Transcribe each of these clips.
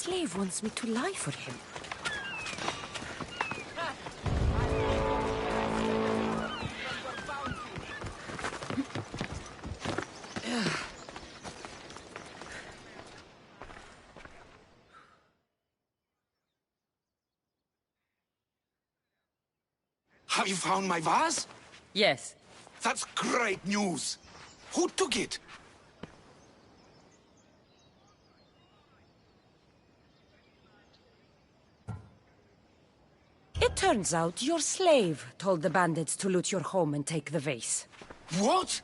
slave wants me to lie for him. Have you found my vase? Yes. That's great news. Who took it? It turns out your slave told the bandits to loot your home and take the vase. What?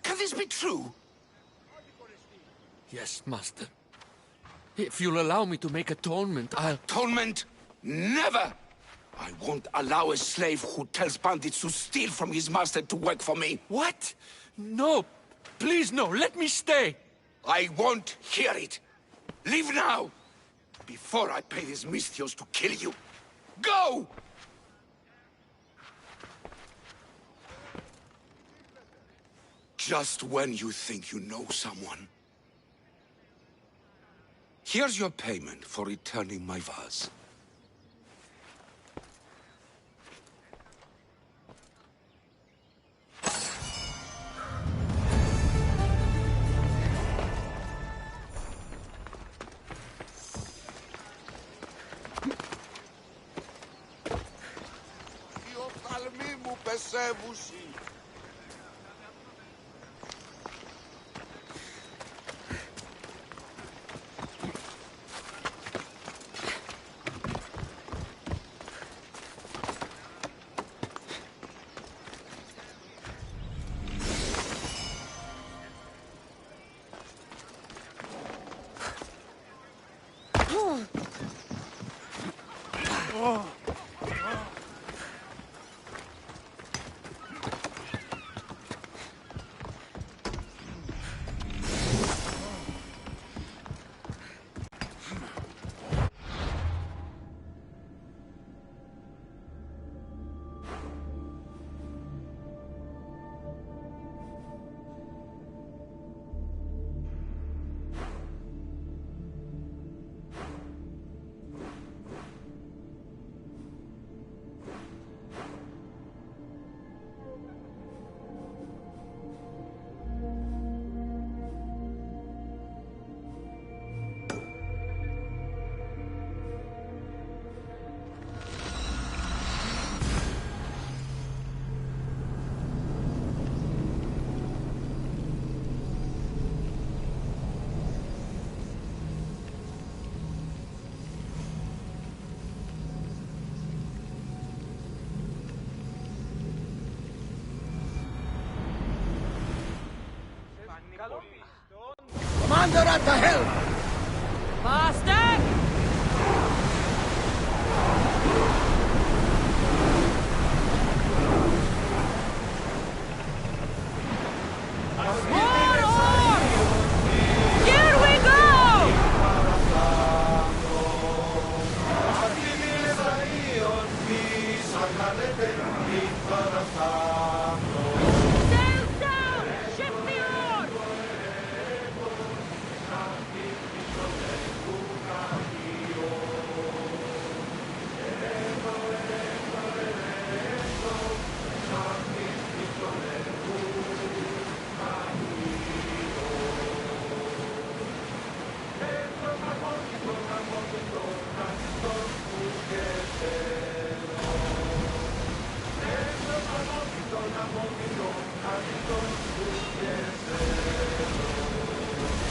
Can this be true? Yes, Master. If you'll allow me to make atonement, I'll... Atonement? Never! I won't allow a slave who tells bandits to steal from his master to work for me. What? No! Please, no! Let me stay! I won't hear it! Leave now! Before I pay these Misthios to kill you! Go! Just when you think you know someone. Here's your payment for returning my vase. Commander at the helm! Master! More oars! Here we go! Sails down! Shift the oars!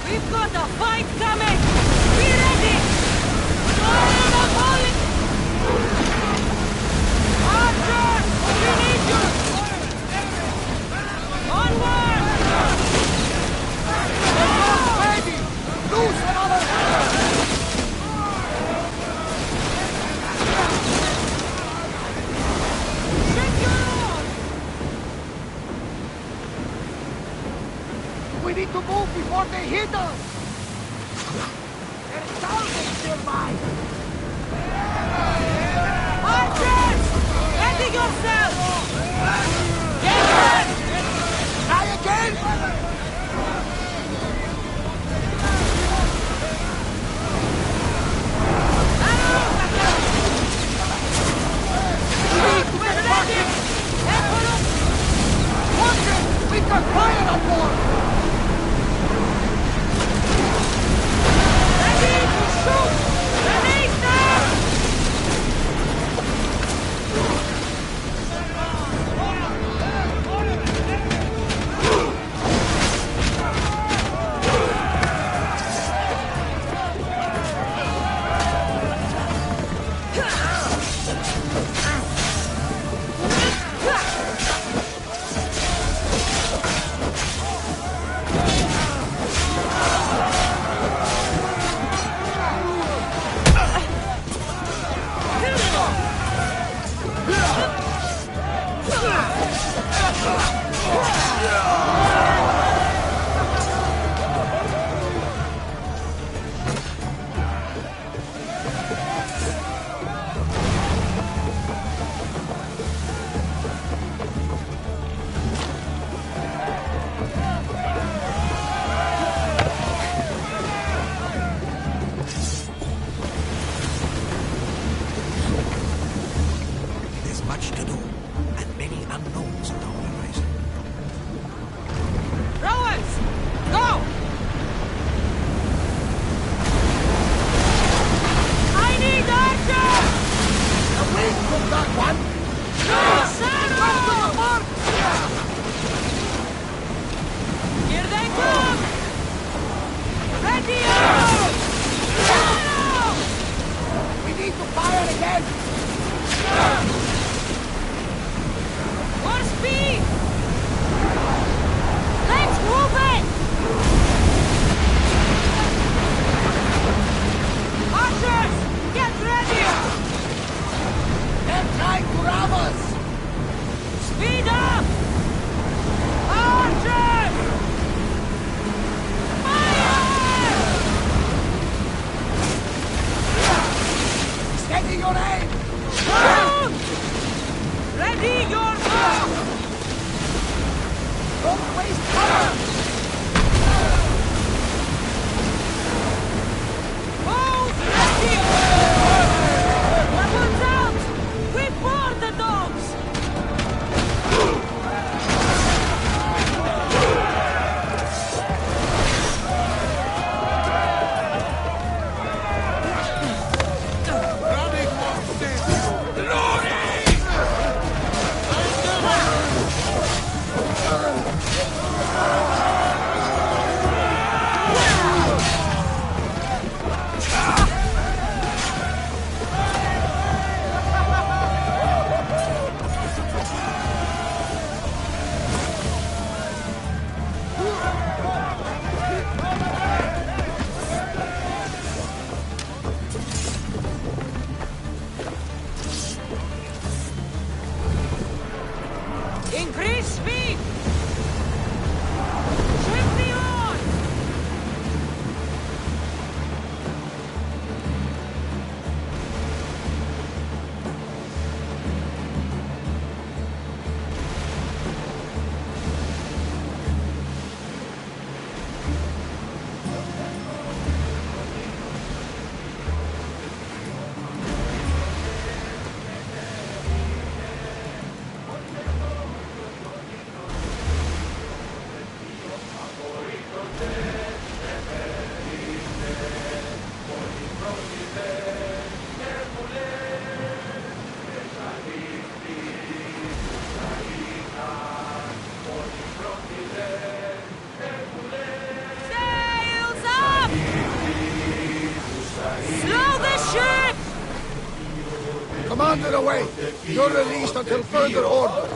We've got a fight coming! Be ready! Fire the bullet! Archers! We need you! Onward! Ready! Loose another hand! Shake your oars! We need to move before they hit us! There's thousands nearby! Archers! Ready yourselves! Get ready! Try again! Under fire on board! Ready to shoot! Release them! There's much to do, and many unknowns on the horizon. Rowers! Go! I need archers! Away from that one! Sarah! Here they come! Ready up! We need to fire again! More speed! Let's move it! Archers, get ready! They're trying to rob us! Speed up! Archers! Fire! Steady your aim! Shoot! Ready your bow! Don't waste cover! Bows ready! Weapons out! We board the dogs! Increase speed! Shift the on! Sails up! Slow the ship! Commander away! You're released until further order!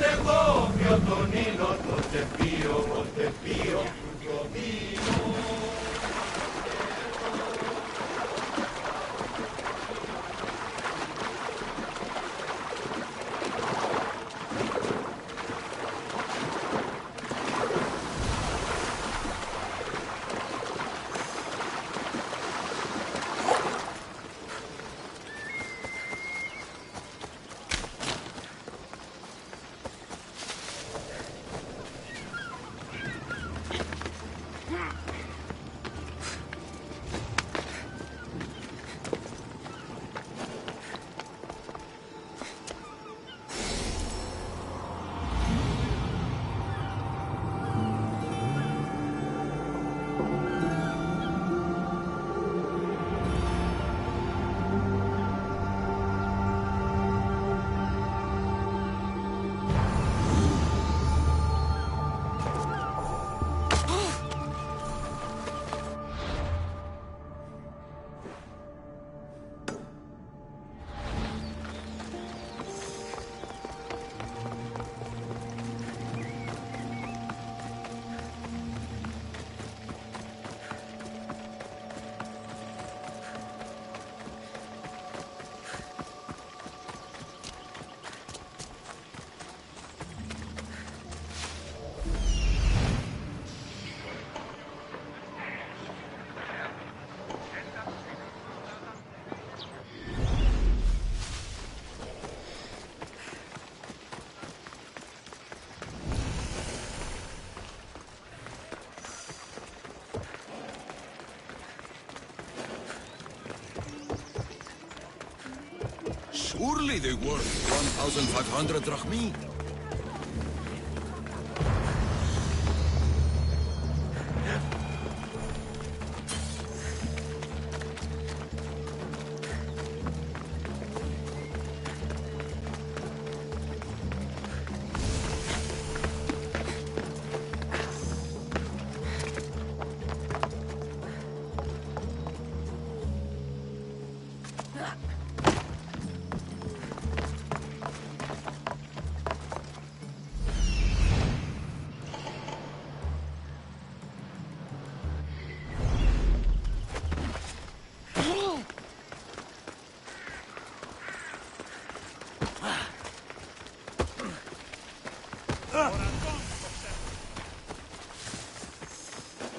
Surely they worth 1,500 drachmi.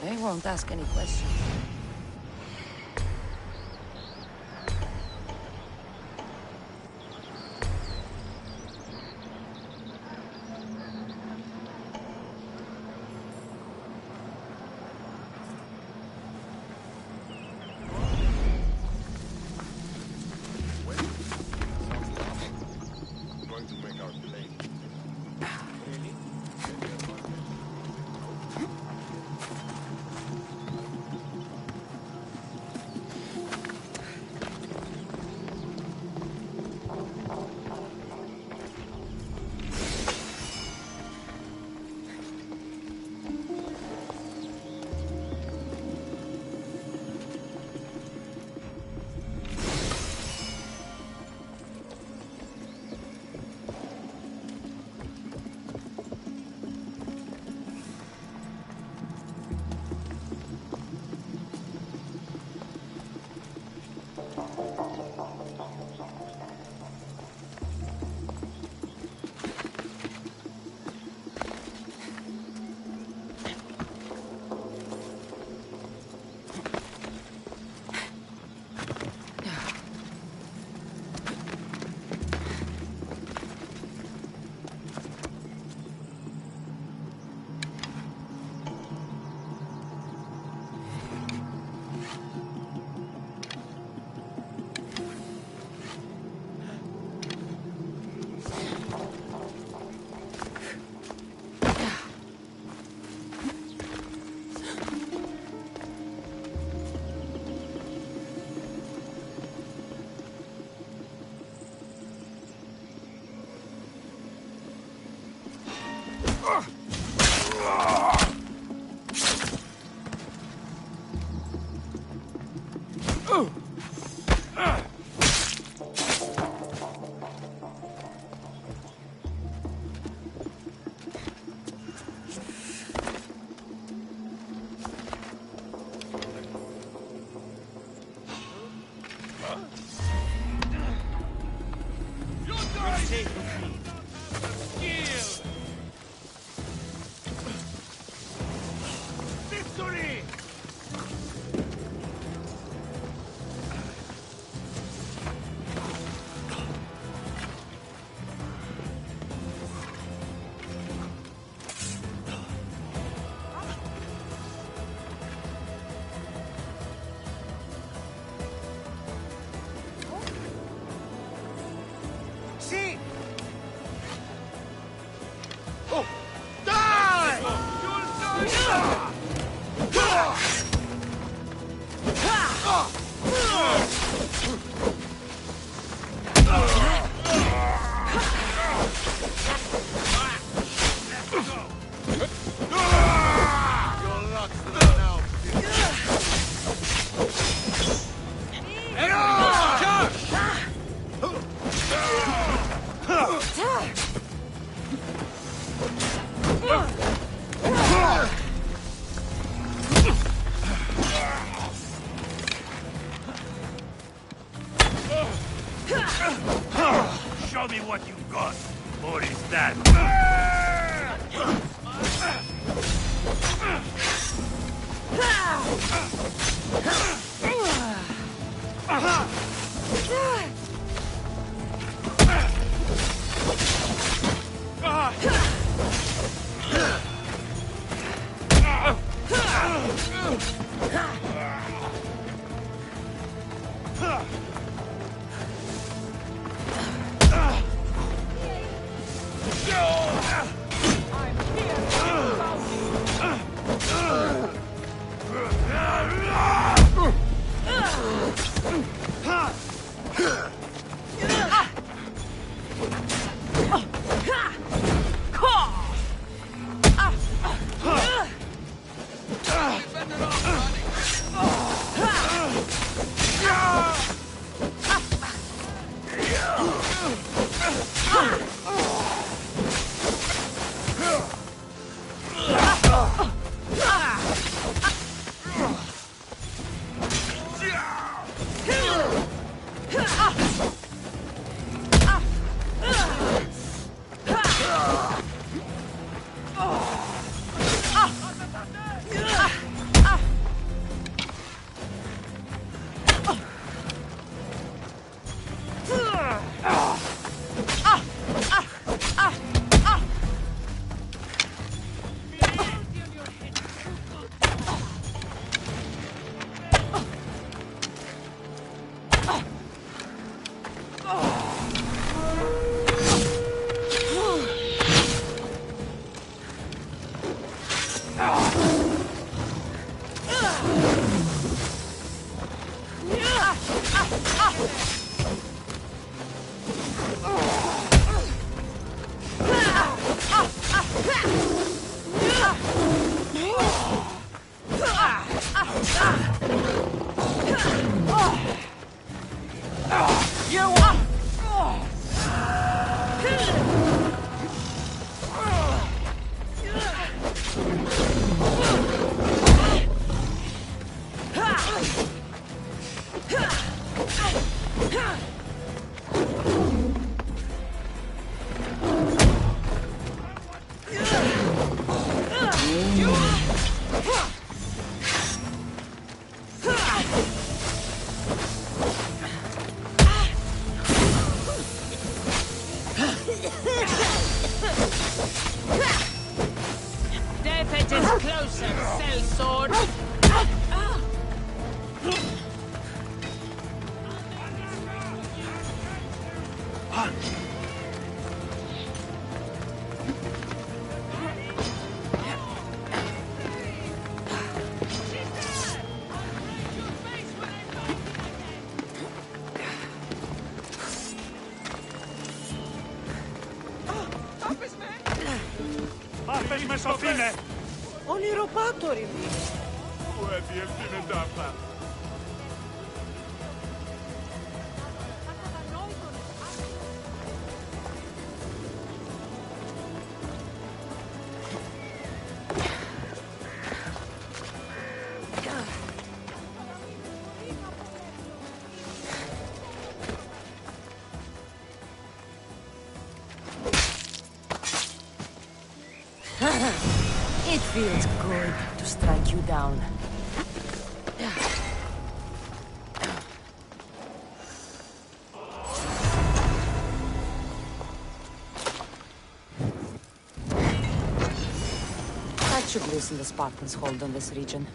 They won't ask any questions. Show me what you've got. Or is that? Death edges closer, sellsword! Fatemi so fine! Ho rubatori lì. Uedi il fine d'arma. It feels good to strike you down. That should loosen the Spartans' hold on this region.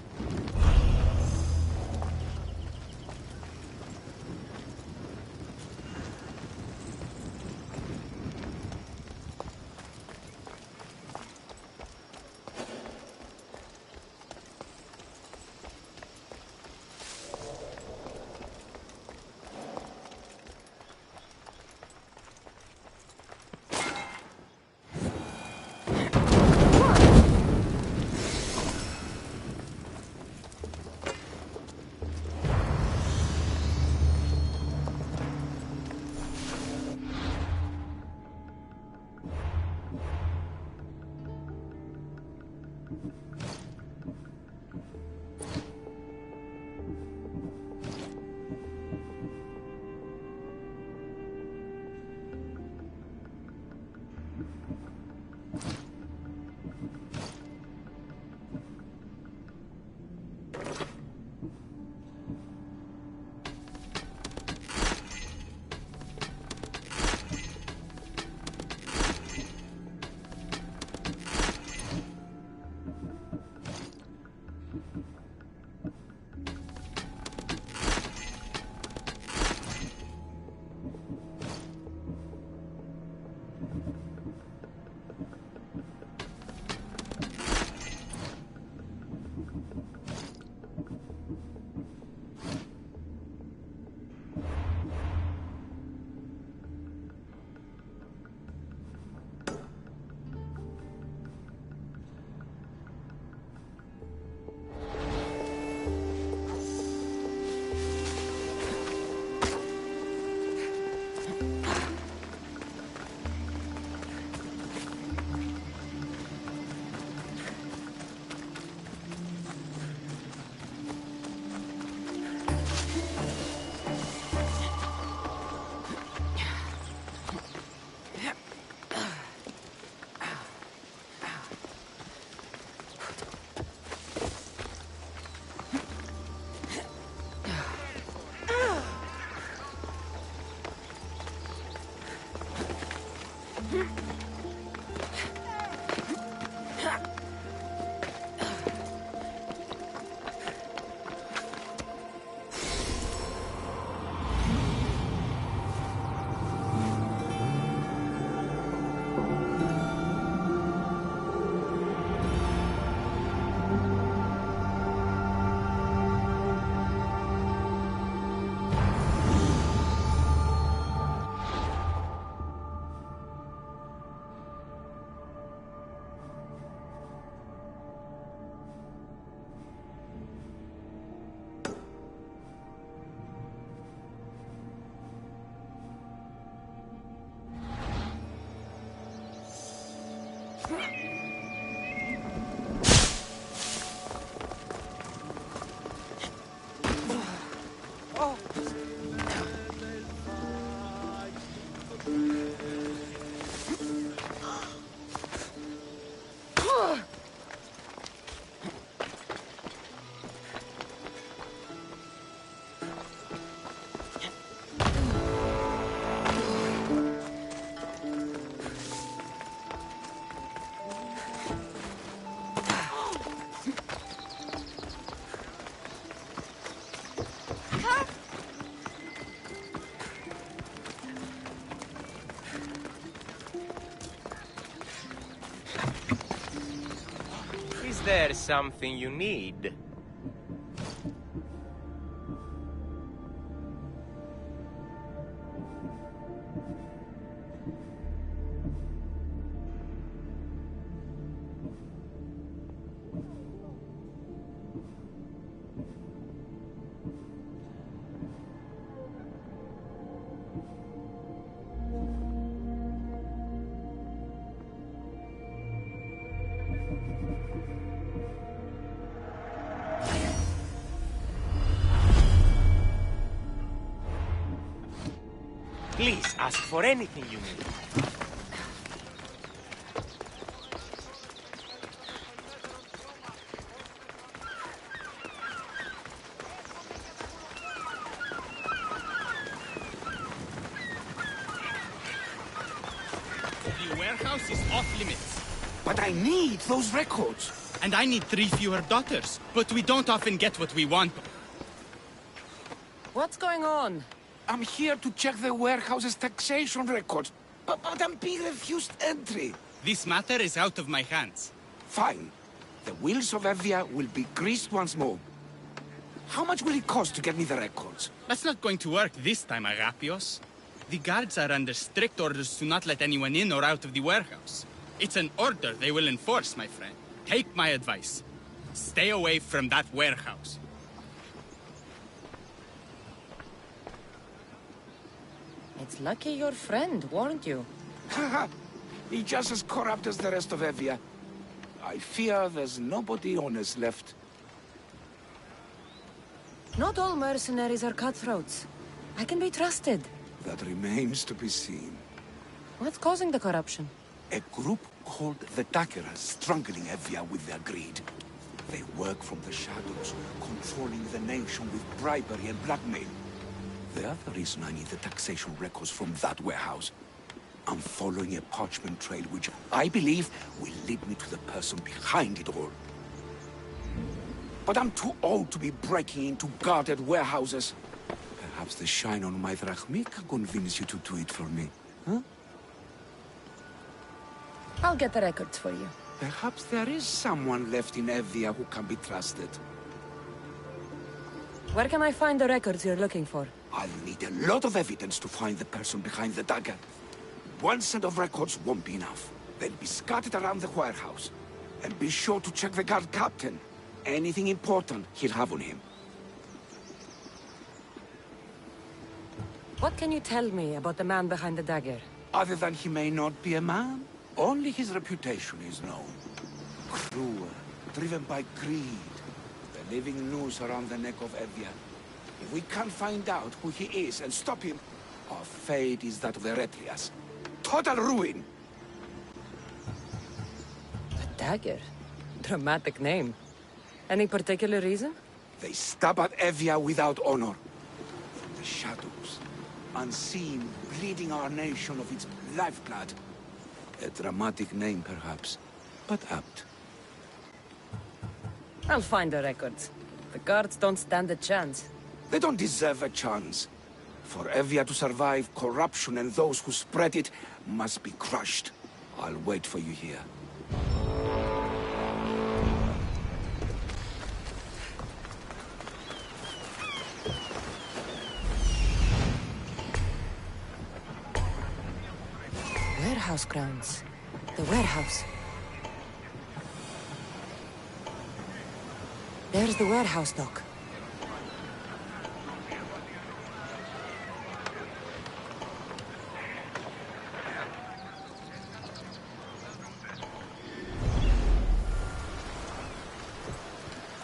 there something you need? Please ask for anything you need. The warehouse is off limits. But I need those records. And I need 3 fewer daughters. But we don't often get what we want. What's going on? I'm here to check the warehouse's taxation records, but I'm being refused entry. This matter is out of my hands. Fine. The wheels of Evia will be greased once more. How much will it cost to get me the records? That's not going to work this time, Agapios. The guards are under strict orders to not let anyone in or out of the warehouse. It's an order they will enforce, my friend. Take my advice. Stay away from that warehouse. It's lucky your friend warned you. Haha! He's just as corrupt as the rest of Evia. I fear there's nobody honest left. Not all mercenaries are cutthroats. I can be trusted. That remains to be seen. What's causing the corruption? A group called the Dakeras strangling Evia with their greed. They work from the shadows, controlling the nation with bribery and blackmail. The other reason I need the taxation records from that warehouse. I'm following a parchment trail which I believe will lead me to the person behind it all. But I'm too old to be breaking into guarded warehouses. Perhaps the shine on my drachmi can convince you to do it for me, huh? I'll get the records for you. Perhaps there is someone left in Evia who can be trusted. Where can I find the records you're looking for? I'll need a lot of evidence to find the person behind the dagger. One set of records won't be enough. They'll be scattered around the warehouse. And be sure to check the guard captain. Anything important he'll have on him. What can you tell me about the man behind the dagger? Other than he may not be a man, only his reputation is known. Cruel, driven by greed. The living noose around the neck of Evia. If we can't find out who he is and stop him, our fate is that of the Retrias. Total ruin! The dagger? Dramatic name. Any particular reason? They stab at Evia without honor. From the shadows, unseen, bleeding our nation of its lifeblood. A dramatic name, perhaps, but apt. I'll find the records. The guards don't stand a chance. They don't deserve a chance. For Evia to survive, corruption and those who spread it must be crushed. I'll wait for you here. Warehouse grounds. The warehouse. There's the warehouse dock.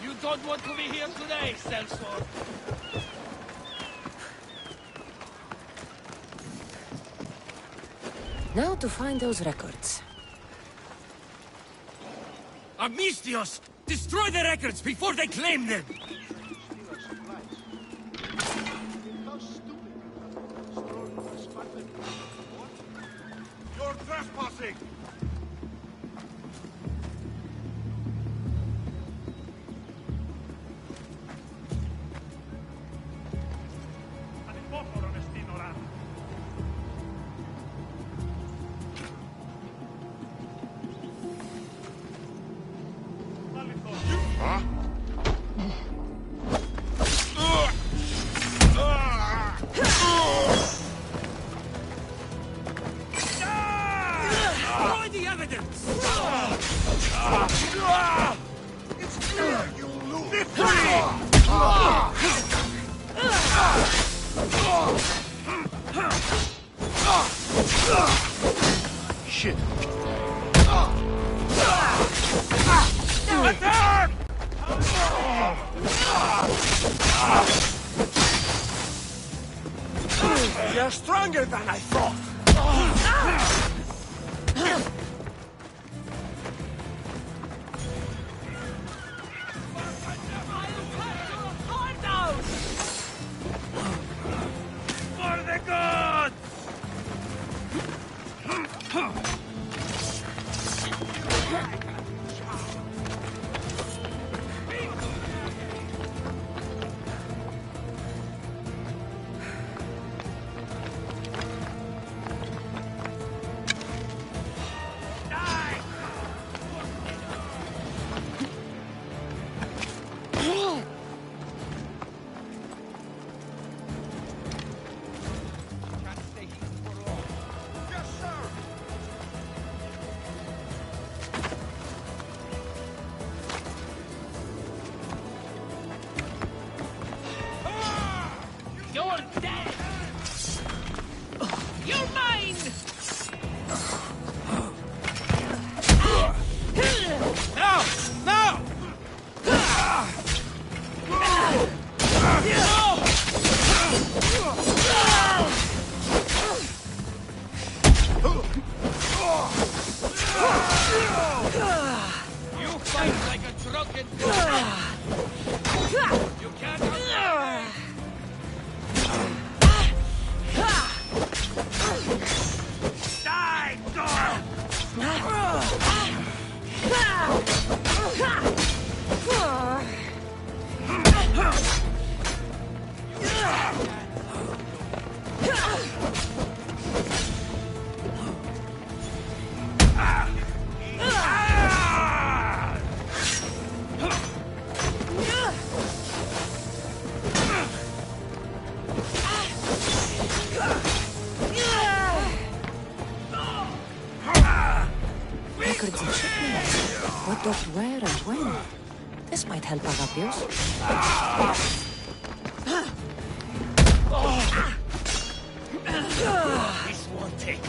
You don't want to be here today, Celsor. Now to find those records. Amistios! Destroy the records before they claim them! You're trespassing! Destroy the evidence! It's clear you lose! Shit. Attack! You're stronger than I thought. For the gods! You're dead! You're mine! Now! Now! You fight like a drunken dog. You can't outrun me. Die, dog! Records of shipments. What docked where and when? This might help Agapios. This won't take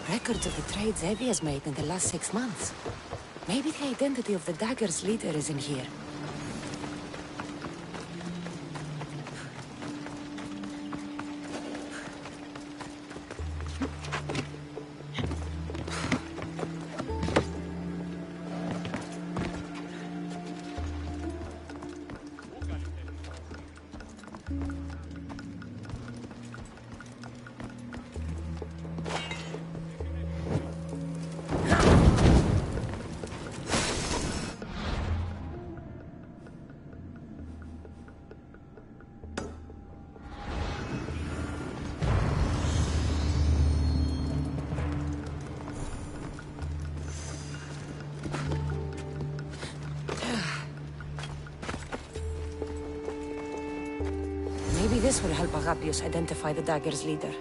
Records of the trades Evie has made in the last 6 months. Maybe the identity of the dagger's leader is in here. Maybe this will help Agapios identify the dagger's leader.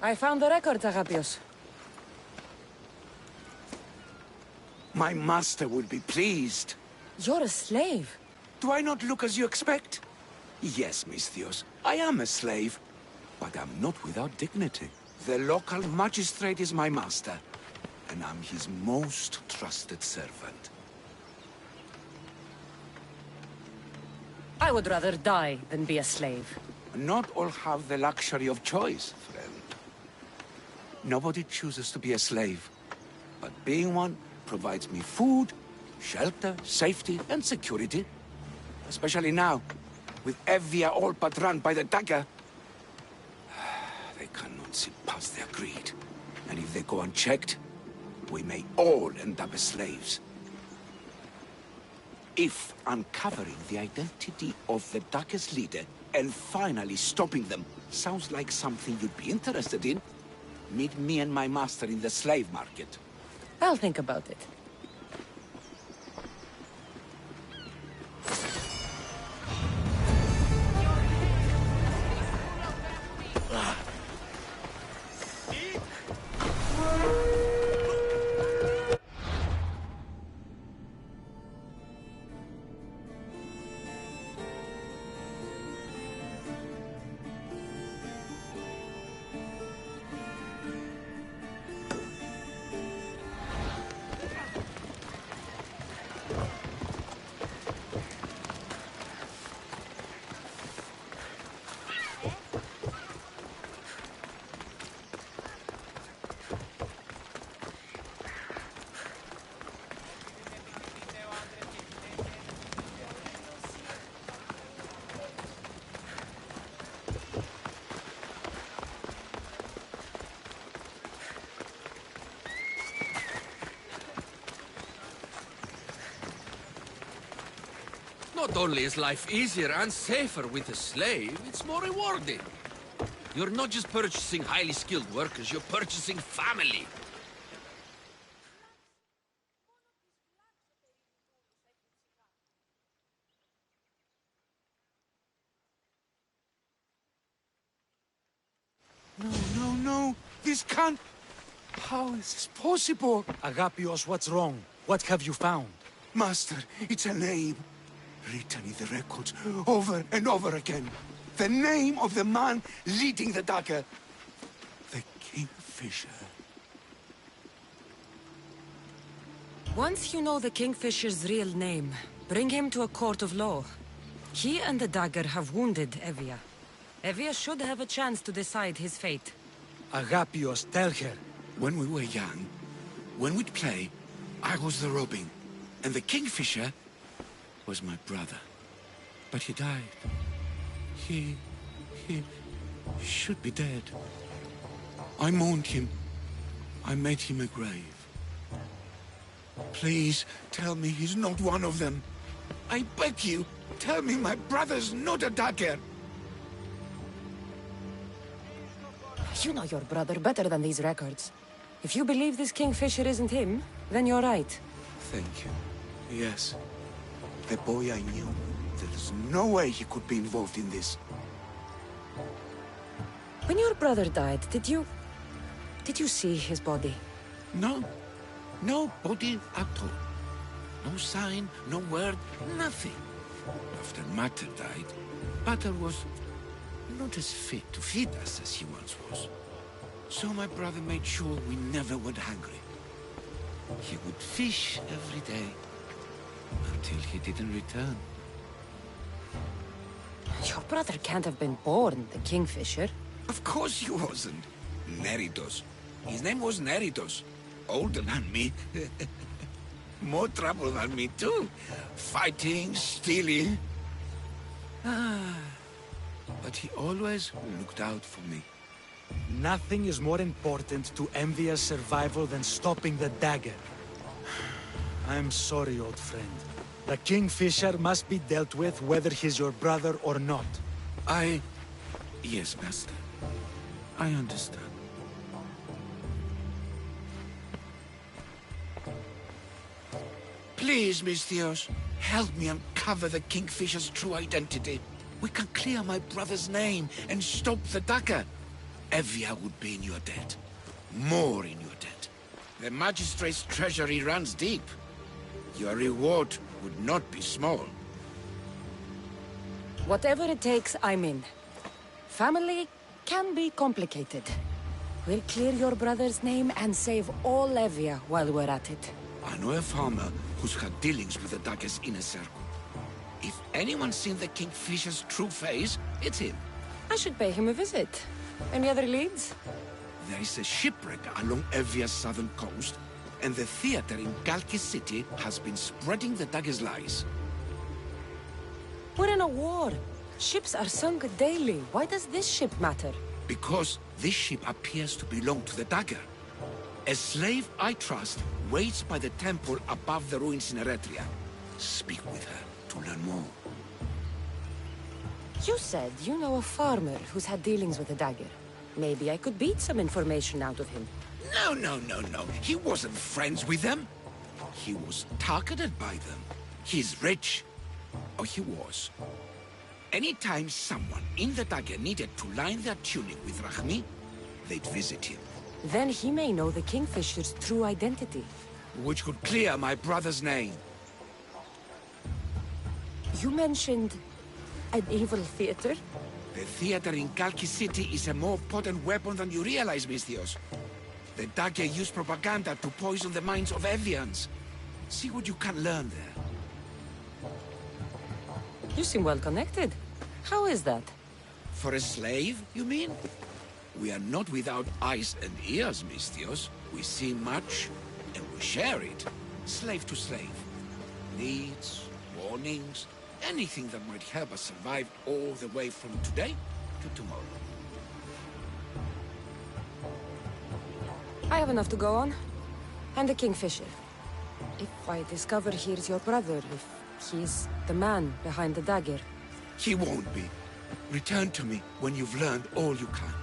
I found the records, Agapios. My master will be pleased. You're a slave. Do I not look as you expect? Yes, Misthios, I am a slave. But I'm not without dignity. The local magistrate is my master, and I'm his most trusted servant. I would rather die than be a slave. Not all have the luxury of choice, friend. Nobody chooses to be a slave. But being one provides me food, shelter, safety, and security. Especially now, with Evia all but run by the dagger. They cannot see past their greed. And if they go unchecked, we may all end up as slaves. If uncovering the identity of the dagger's leader and finally stopping them sounds like something you'd be interested in, meet me and my master in the slave market. I'll think about it. Not only is life easier and safer with a slave, it's more rewarding. You're not just purchasing highly skilled workers, you're purchasing family. No, this can't... How is this possible? Agapios, what's wrong? What have you found? Master, it's a name. Written in the records over and over again. The name of the man leading the dagger. The Kingfisher. Once you know the Kingfisher's real name, bring him to a court of law. He and the dagger have wounded Evia. Evia should have a chance to decide his fate. Agapios, tell her. When we were young, when we'd play, I was the robin. And the Kingfisher was my brother. But he died. He should be dead. I mourned him. I made him a grave. Please, tell me he's not one of them. I beg you, tell me my brother's not a dagger. You know your brother better than these records. If you believe this Kingfisher isn't him, then you're right. Thank you. Yes. The boy I knew. There's no way he could be involved in this. When your brother died, did you see his body? No. No body at all. No sign, no word, nothing. After Mater died, Pater was not as fit to feed us as he once was. So my brother made sure we never went hungry. He would fish every day, until he didn't return. Your brother can't have been born the Kingfisher. Of course he wasn't. Neritos. His name was Neritos. Older than me. More trouble than me too. Fighting, stealing. But he always looked out for me. Nothing is more important to Envia's survival than stopping the dagger. I'm sorry, old friend. The Kingfisher must be dealt with whether he's your brother or not. Yes, Master. I understand. Please, Misthios, help me uncover the Kingfisher's true identity. We can clear my brother's name and stop the dagger. Evia would be in your debt. More in your debt. The magistrate's treasury runs deep. Your reward would not be small. Whatever it takes, I'm in. Family can be complicated. We'll clear your brother's name and save all Evia while we're at it. I know a farmer who's had dealings with the Dagger's inner circle. If anyone's seen the Kingfisher's true face, it's him. I should pay him a visit. Any other leads? There is a shipwreck along Evia's southern coast, and the theater in Kalki City has been spreading the Dagger's lies. We're in a war. Ships are sunk daily. Why does this ship matter? Because this ship appears to belong to the Dagger. A slave I trust waits by the temple above the ruins in Eretria. Speak with her to learn more. You said you know a farmer who's had dealings with the Dagger. Maybe I could beat some information out of him. No. He wasn't friends with them. He was targeted by them. He's rich. Or he was. Anytime someone in the Dagger needed to line their tunic with Rahmi, they'd visit him. Then he may know the Kingfisher's true identity. Which could clear my brother's name. You mentioned an evil theater? The theater in Kalki City is a more potent weapon than you realize, Misthios. The Dagger use propaganda to poison the minds of Evians. See what you can learn there. You seem well connected. How is that? For a slave, you mean? We are not without eyes and ears, Misthios. We see much, and we share it. Slave to slave. Needs, warnings, anything that might help us survive all the way from today to tomorrow. I have enough to go on. And the Kingfisher. If I discover he's your brother, if he's the man behind the Dagger. He won't be. Return to me when you've learned all you can.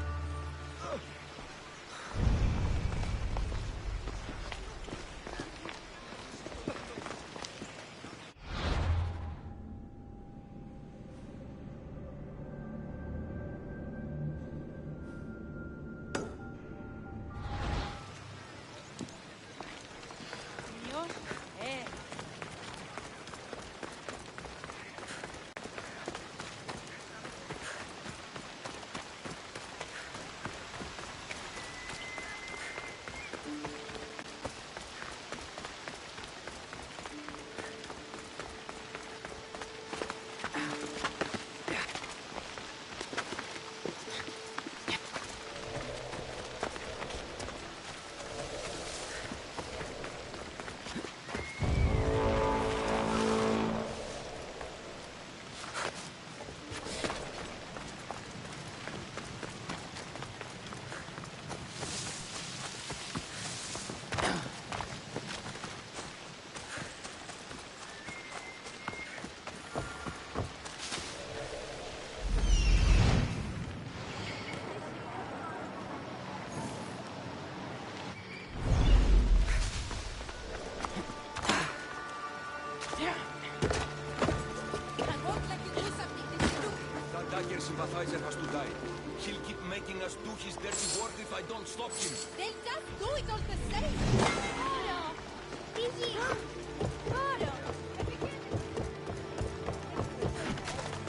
Sympathizer has to die. He'll keep making us do his dirty work if I don't stop him. They'll just do it all the same.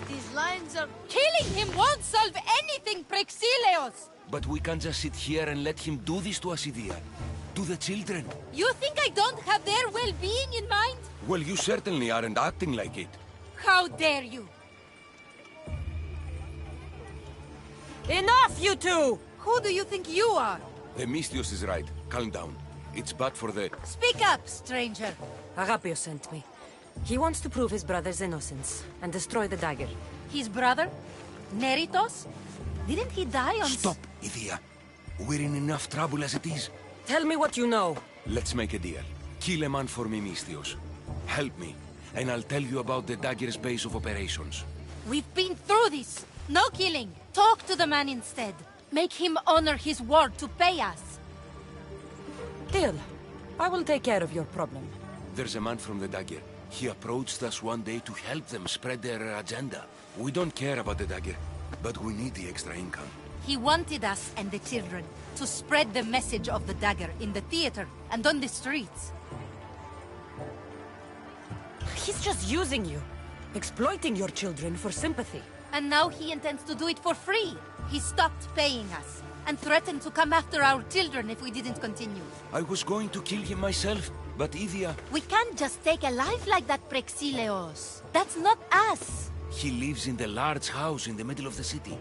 These lions are... Killing him won't solve anything, Praxilios! But we can't just sit here and let him do this to us, Idia. To the children. You think I don't have their well-being in mind? Well, you certainly aren't acting like it. How dare you! Enough, you two! Who do you think you are? The Misthios is right. Calm down. It's bad for the... Speak up, stranger. Agapio sent me. He wants to prove his brother's innocence and destroy the Dagger. His brother? Neritos? Didn't he die on... Stop, Idia. We're in enough trouble as it is. Tell me what you know. Let's make a deal. Kill a man for me, Misthios. Help me, and I'll tell you about the Dagger's base of operations. We've been through this. No killing. Talk to the man instead. Make him honor his word to pay us. Deal. I will take care of your problem. There's a man from the Dagger. He approached us one day to help them spread their agenda. We don't care about the Dagger, but we need the extra income. He wanted us and the children to spread the message of the dagger in the theater and on the streets. He's just using you, exploiting your children for sympathy. And now he intends to do it for free. He stopped paying us and threatened to come after our children if we didn't continue. I was going to kill him myself, but Idia... We can't just take a life like that, Prexileos. That's not us. He lives in the large house in the middle of the city.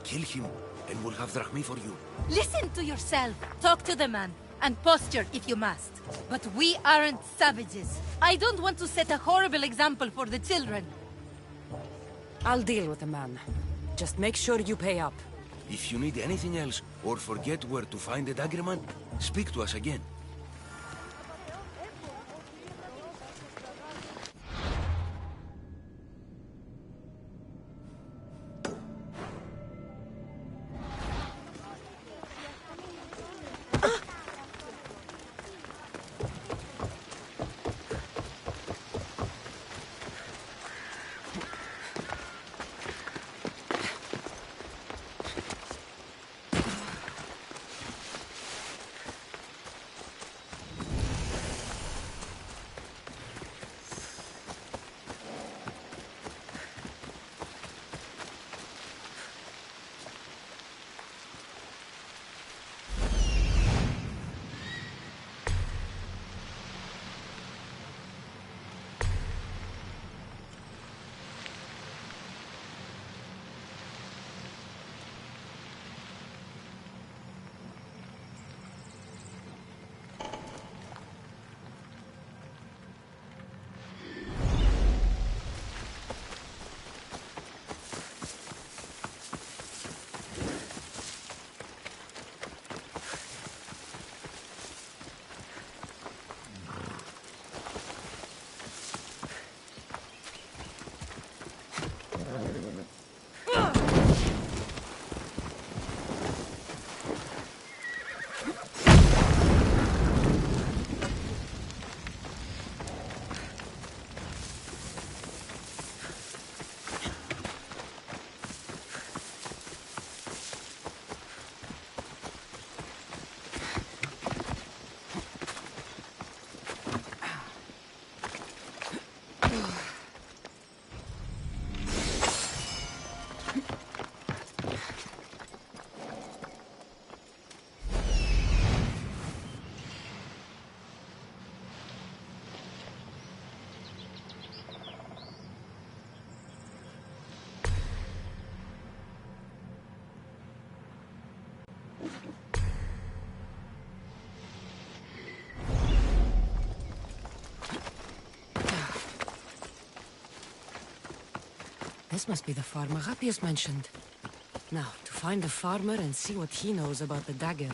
Kill him, and we'll have drachmi for you. Listen to yourself. Talk to the man, and posture if you must. But we aren't savages. I don't want to set a horrible example for the children. I'll deal with the man. Just make sure you pay up. If you need anything else, or forget where to find the daggerman, speak to us again. This must be the farmer Rapius mentioned. Now, to find the farmer and see what he knows about the dagger.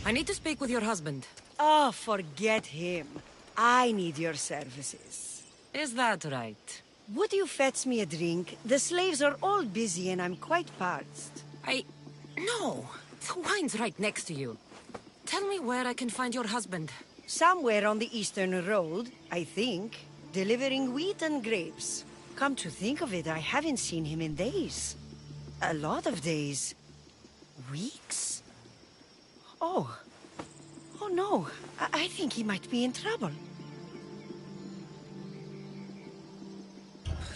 I need to speak with your husband. Oh, forget him. I need your services. Is that right? Would you fetch me a drink? The slaves are all busy and I'm quite parched. No. The wine's right next to you. Tell me where I can find your husband. Somewhere on the Eastern Road, I think. Delivering wheat and grapes. Come to think of it, I haven't seen him in days. A lot of days. Weeks? Oh. Oh no. I think he might be in trouble.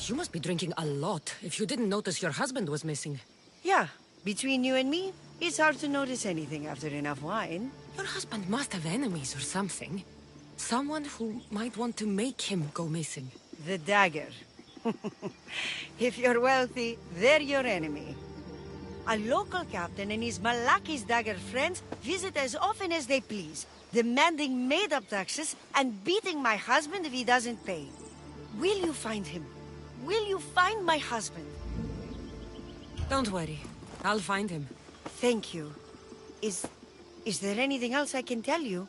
You must be drinking a lot if you didn't notice your husband was missing. Yeah. Between you and me, it's hard to notice anything after enough wine. Your husband must have enemies or something. Someone who might want to make him go missing. The dagger. If you're wealthy, they're your enemy. A local captain and his Malaki's dagger friends visit as often as they please, demanding made-up taxes and beating my husband if he doesn't pay. Will you find him? Will you find my husband? Don't worry. I'll find him. Thank you. Is there anything else I can tell you?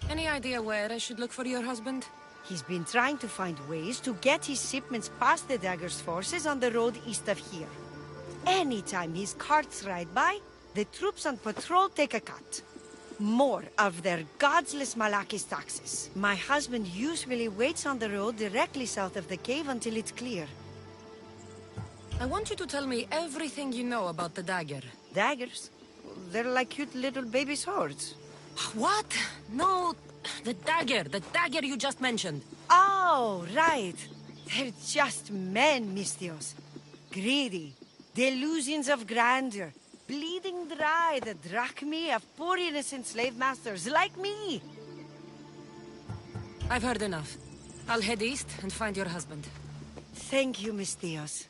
Any idea where I should look for your husband? He's been trying to find ways to get his shipments past the Dagger's forces on the road east of here. Anytime his carts ride by, the troops on patrol take a cut. More of their godless Malaki's taxes. My husband usually waits on the road directly south of the cave until it's clear. I want you to tell me everything you know about the dagger. Daggers? They're like cute little baby swords. What? No, the dagger you just mentioned. Oh, right. They're just men, Mistios. Greedy, delusions of grandeur, bleeding dry the drachmae of poor innocent slave masters like me. I've heard enough. I'll head east and find your husband. Thank you, Mistios.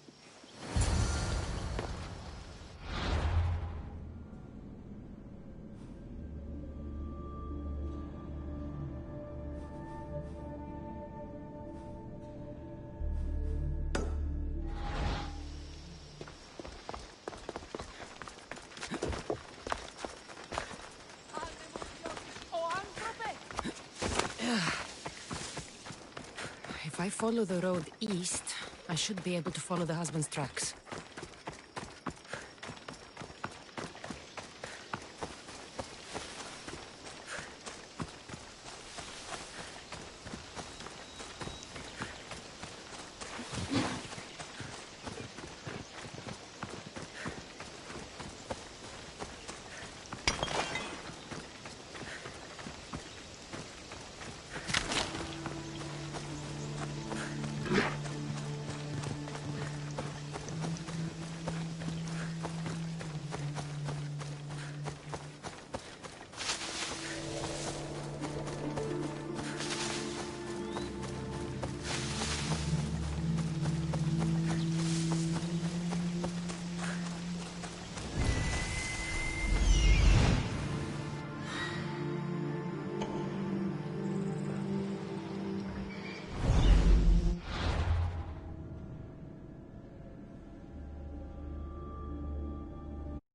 If I follow the road east, I should be able to follow the husband's tracks.